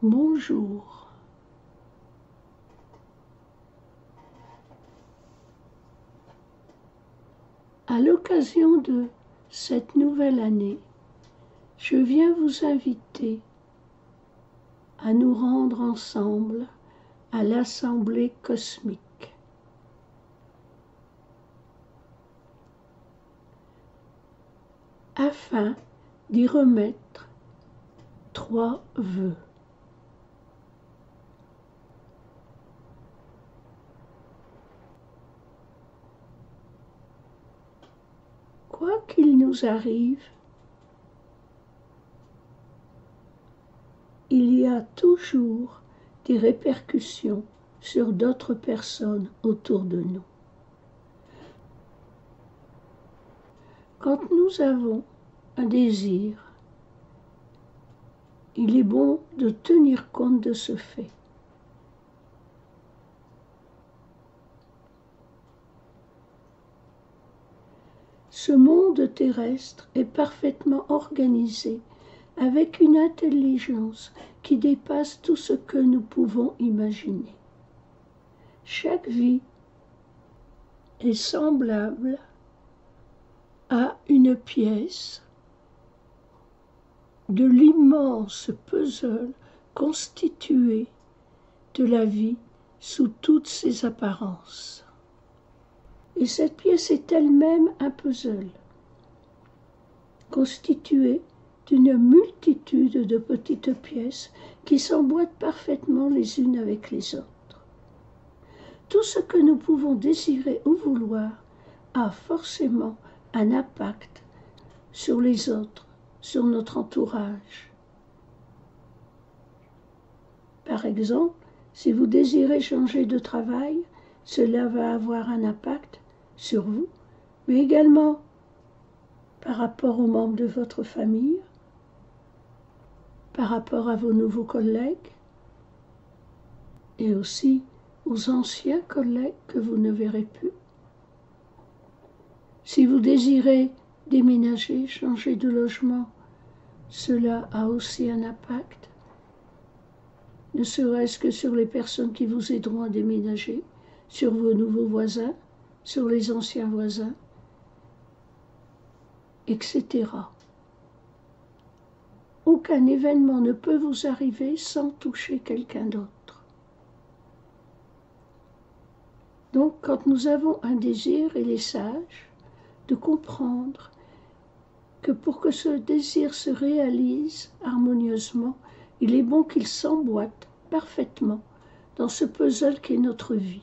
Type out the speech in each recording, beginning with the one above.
Bonjour. À l'occasion de cette nouvelle année, je viens vous inviter à nous rendre ensemble à l'Assemblée cosmique. Afin d'y remettre 3 vœux. Quoi qu'il nous arrive, il y a toujours des répercussions sur d'autres personnes autour de nous. Quand nous avons un désir, il est bon de tenir compte de ce fait. Ce monde terrestre est parfaitement organisé avec une intelligence qui dépasse tout ce que nous pouvons imaginer. Chaque vie est semblable à une pièce de l'immense puzzle constitué de la vie sous toutes ses apparences. Et cette pièce est elle-même un puzzle, constitué d'une multitude de petites pièces qui s'emboîtent parfaitement les unes avec les autres. Tout ce que nous pouvons désirer ou vouloir a forcément un impact sur les autres, sur notre entourage. Par exemple, si vous désirez changer de travail, cela va avoir un impact sur vous, mais également par rapport aux membres de votre famille, par rapport à vos nouveaux collègues et aussi aux anciens collègues que vous ne verrez plus. Si vous désirez déménager, changer de logement, cela a aussi un impact, ne serait-ce que sur les personnes qui vous aideront à déménager, sur vos nouveaux voisins, sur les anciens voisins, etc. Aucun événement ne peut vous arriver sans toucher quelqu'un d'autre. Donc, quand nous avons un désir, il est sage de comprendre que pour que ce désir se réalise harmonieusement, il est bon qu'il s'emboîte parfaitement dans ce puzzle qu'est notre vie.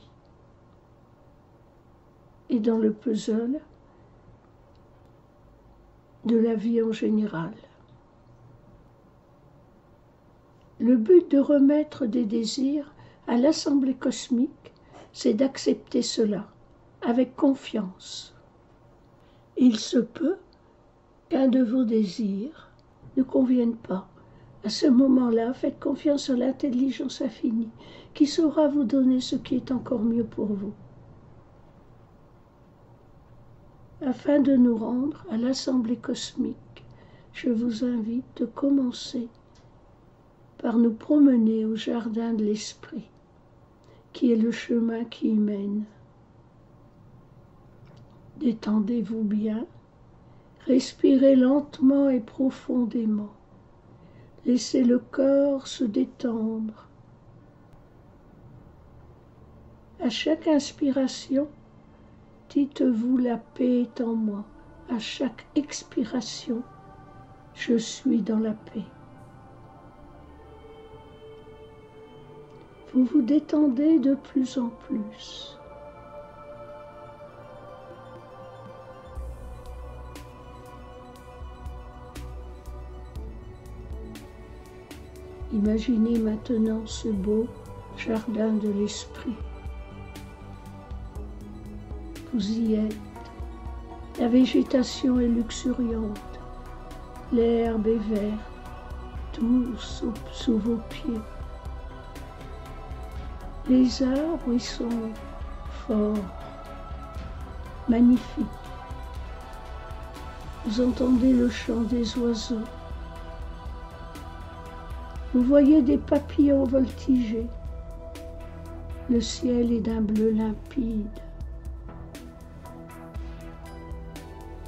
Et dans le puzzle de la vie en général. Le but de remettre des désirs à l'Assemblée cosmique, c'est d'accepter cela avec confiance. Il se peut qu'un de vos désirs ne convienne pas. À ce moment-là, faites confiance à l'intelligence infinie qui saura vous donner ce qui est encore mieux pour vous. Afin de nous rendre à l'Assemblée cosmique, je vous invite de commencer par nous promener au jardin de l'esprit, qui est le chemin qui y mène. Détendez-vous bien, respirez lentement et profondément. Laissez le corps se détendre. À chaque inspiration, dites-vous la paix est en moi. À chaque expiration, je suis dans la paix. Vous vous détendez de plus en plus. Imaginez maintenant ce beau jardin de l'esprit. Vous y êtes. La végétation est luxuriante. L'herbe est verte, douce sous vos pieds. Les arbres y sont forts, magnifiques. Vous entendez le chant des oiseaux. Vous voyez des papillons voltiger. Le ciel est d'un bleu limpide.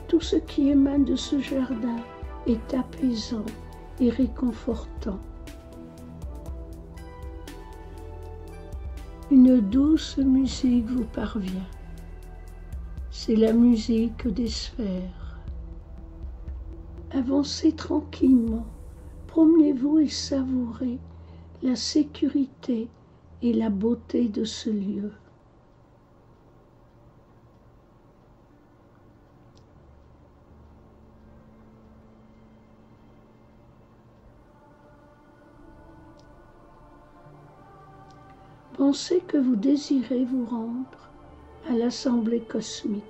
Tout ce qui émane de ce jardin est apaisant et réconfortant. Une douce musique vous parvient. C'est la musique des sphères. Avancez tranquillement, promenez-vous et savourez la sécurité et la beauté de ce lieu. Pensez que vous désirez vous rendre à l'Assemblée cosmique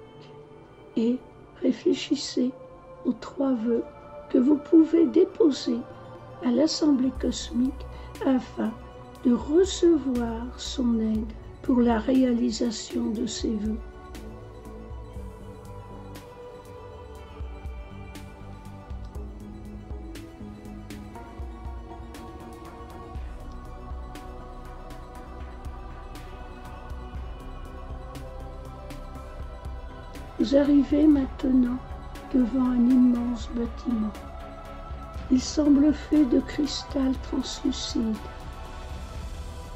et réfléchissez aux 3 vœux que vous pouvez déposer à l'Assemblée cosmique afin de recevoir son aide pour la réalisation de ces vœux. Vous arrivez maintenant devant un immense bâtiment. Il semble fait de cristal translucide.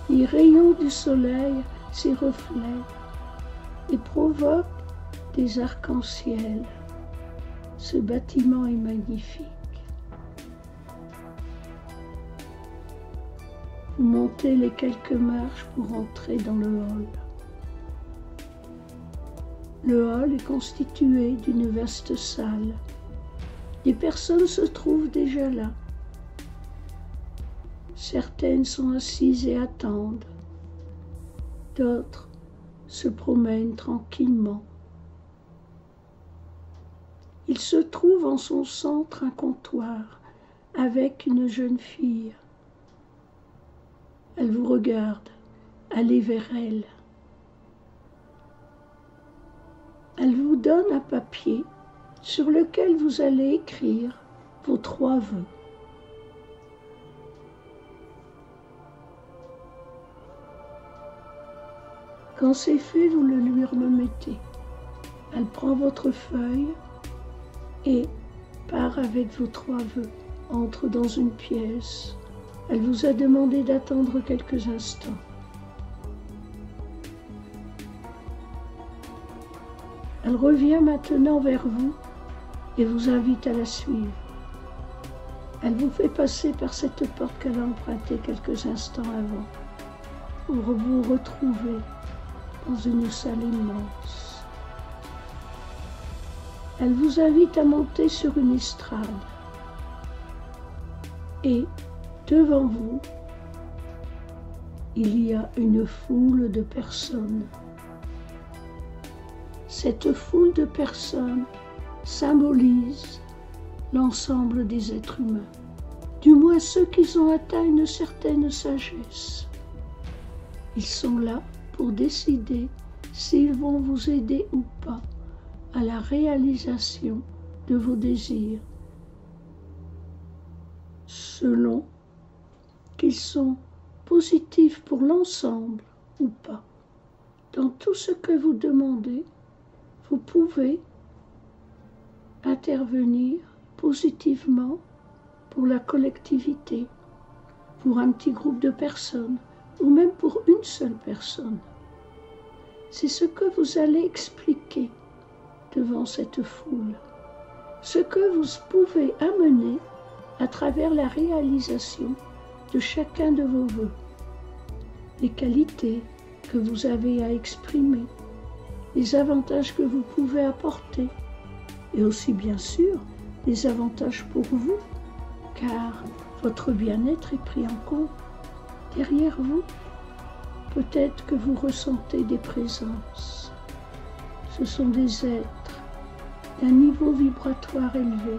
Les rayons du soleil s'y reflètent et provoquent des arcs-en-ciel. Ce bâtiment est magnifique. Vous montez les quelques marches pour entrer dans le hall. Le hall est constitué d'une vaste salle. Des personnes se trouvent déjà là. Certaines sont assises et attendent. D'autres se promènent tranquillement. Il se trouve en son centre un comptoir avec une jeune fille. Elle vous regarde. Allez vers elle. Elle vous donne un papier sur lequel vous allez écrire vos 3 vœux. Quand c'est fait, vous le lui remettez. Elle prend votre feuille et part avec vos 3 vœux, entre dans une pièce. Elle vous a demandé d'attendre quelques instants. Elle revient maintenant vers vous et vous invite à la suivre. Elle vous fait passer par cette porte qu'elle a empruntée quelques instants avant pour vous retrouver dans une salle immense. Elle vous invite à monter sur une estrade et devant vous, il y a une foule de personnes. Cette foule de personnes symbolise l'ensemble des êtres humains, du moins ceux qui ont atteint une certaine sagesse. Ils sont là pour décider s'ils vont vous aider ou pas à la réalisation de vos désirs, selon qu'ils sont positifs pour l'ensemble ou pas. Dans tout ce que vous demandez, vous pouvez intervenir positivement pour la collectivité, pour un petit groupe de personnes, ou même pour une seule personne. C'est ce que vous allez expliquer devant cette foule, ce que vous pouvez amener à travers la réalisation de chacun de vos vœux, les qualités que vous avez à exprimer, les avantages que vous pouvez apporter, et aussi bien sûr les avantages pour vous, car votre bien-être est pris en compte. Derrière vous, peut-être que vous ressentez des présences. Ce sont des êtres d'un niveau vibratoire élevé.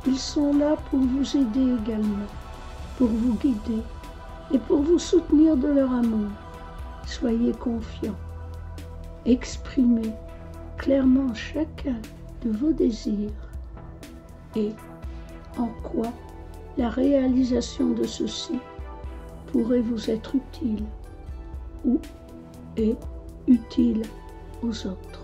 Ils sont là pour vous aider également, pour vous guider et pour vous soutenir de leur amour. Soyez confiants. Exprimez clairement chacun de vos désirs et en quoi la réalisation de ceci pourrait vous être utile ou est utile aux autres.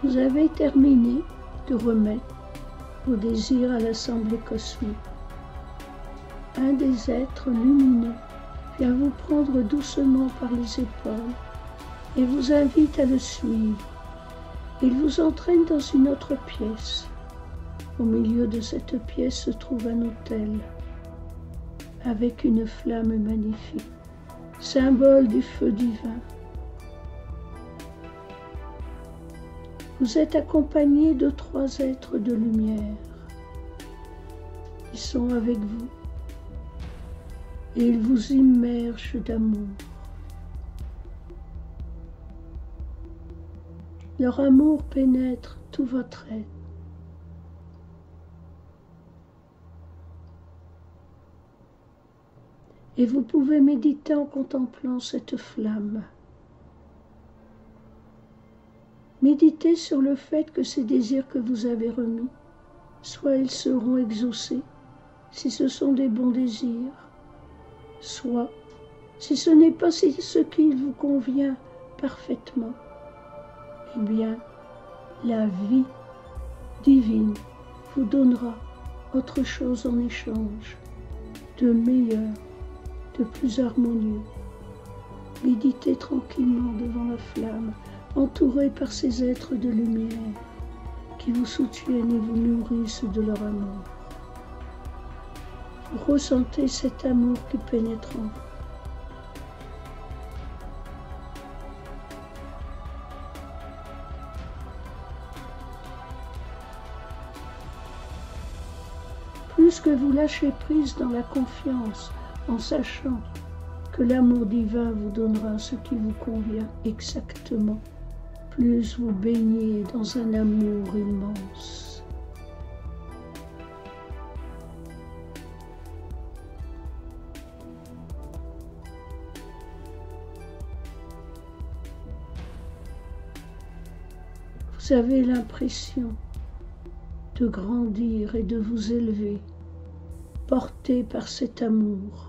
Vous avez terminé de remettre vos désirs à l'assemblée cosmique. Un des êtres lumineux vient vous prendre doucement par les épaules et vous invite à le suivre. Il vous entraîne dans une autre pièce. Au milieu de cette pièce se trouve un autel avec une flamme magnifique, symbole du feu divin. Vous êtes accompagné de 3 êtres de lumière. Ils sont avec vous et ils vous immergent d'amour. Leur amour pénètre tout votre être. Et vous pouvez méditer en contemplant cette flamme. Méditez sur le fait que ces désirs que vous avez remis, soit ils seront exaucés, si ce sont des bons désirs, soit, si ce n'est pas ce qui vous convient parfaitement, eh bien, la vie divine vous donnera autre chose en échange, de meilleur, de plus harmonieux. Méditez tranquillement devant la flamme, entouré par ces êtres de lumière qui vous soutiennent et vous nourrissent de leur amour. Vous ressentez cet amour qui pénètre en vous. Plus que vous lâchez prise dans la confiance, en sachant que l'amour divin vous donnera ce qui vous convient exactement, plus vous baignez dans un amour immense. Vous avez l'impression de grandir et de vous élever, porté par cet amour.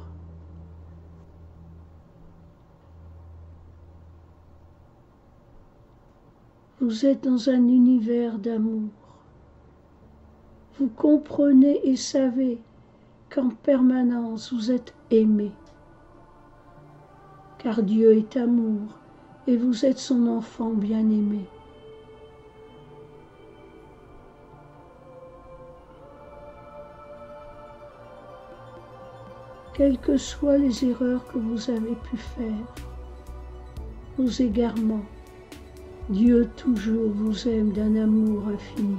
Vous êtes dans un univers d'amour. Vous comprenez et savez qu'en permanence vous êtes aimé. Car Dieu est amour et vous êtes son enfant bien-aimé. Quelles que soient les erreurs que vous avez pu faire, vos égarements, Dieu toujours vous aime d'un amour infini.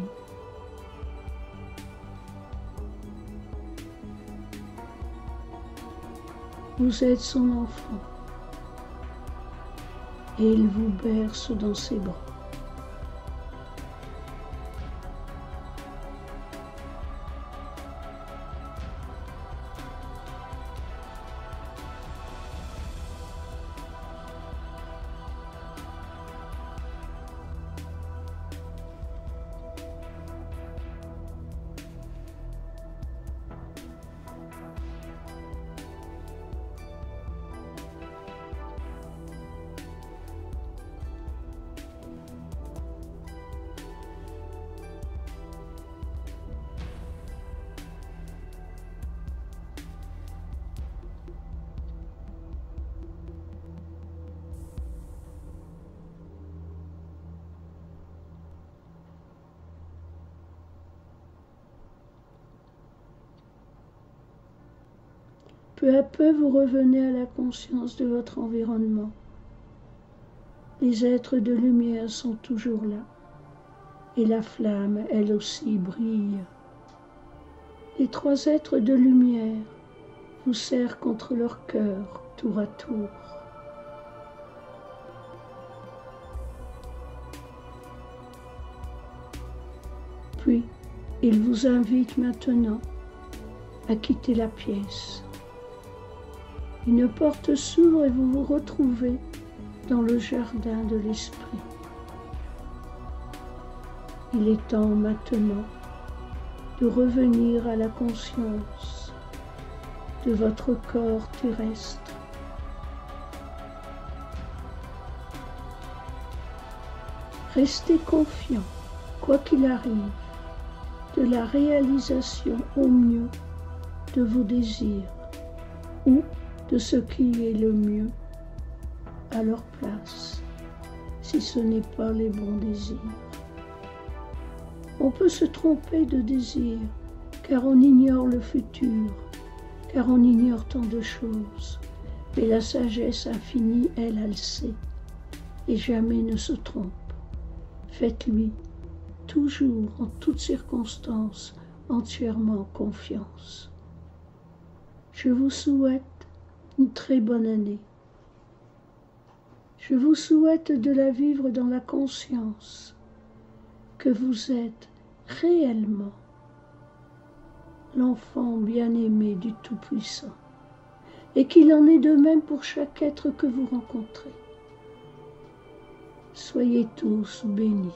Vous êtes son enfant et il vous berce dans ses bras. Peu à peu, vous revenez à la conscience de votre environnement. Les êtres de lumière sont toujours là, et la flamme, elle aussi, brille. Les trois êtres de lumière vous serrent contre leur cœur, tour à tour. Puis, ils vous invitent maintenant à quitter la pièce. Une porte s'ouvre et vous vous retrouvez dans le jardin de l'esprit. Il est temps maintenant de revenir à la conscience de votre corps terrestre. Restez confiant, quoi qu'il arrive, de la réalisation au mieux de vos désirs ou de ce qui est le mieux à leur place, si ce n'est pas les bons désirs. On peut se tromper de désir, car on ignore le futur, car on ignore tant de choses. Mais la sagesse infinie, elle le sait, et jamais ne se trompe. Faites-lui toujours, en toutes circonstances, entièrement confiance. Je vous souhaite une très bonne année. Je vous souhaite de la vivre dans la conscience que vous êtes réellement l'enfant bien-aimé du Tout-Puissant, et qu'il en est de même pour chaque être que vous rencontrez. Soyez tous bénis.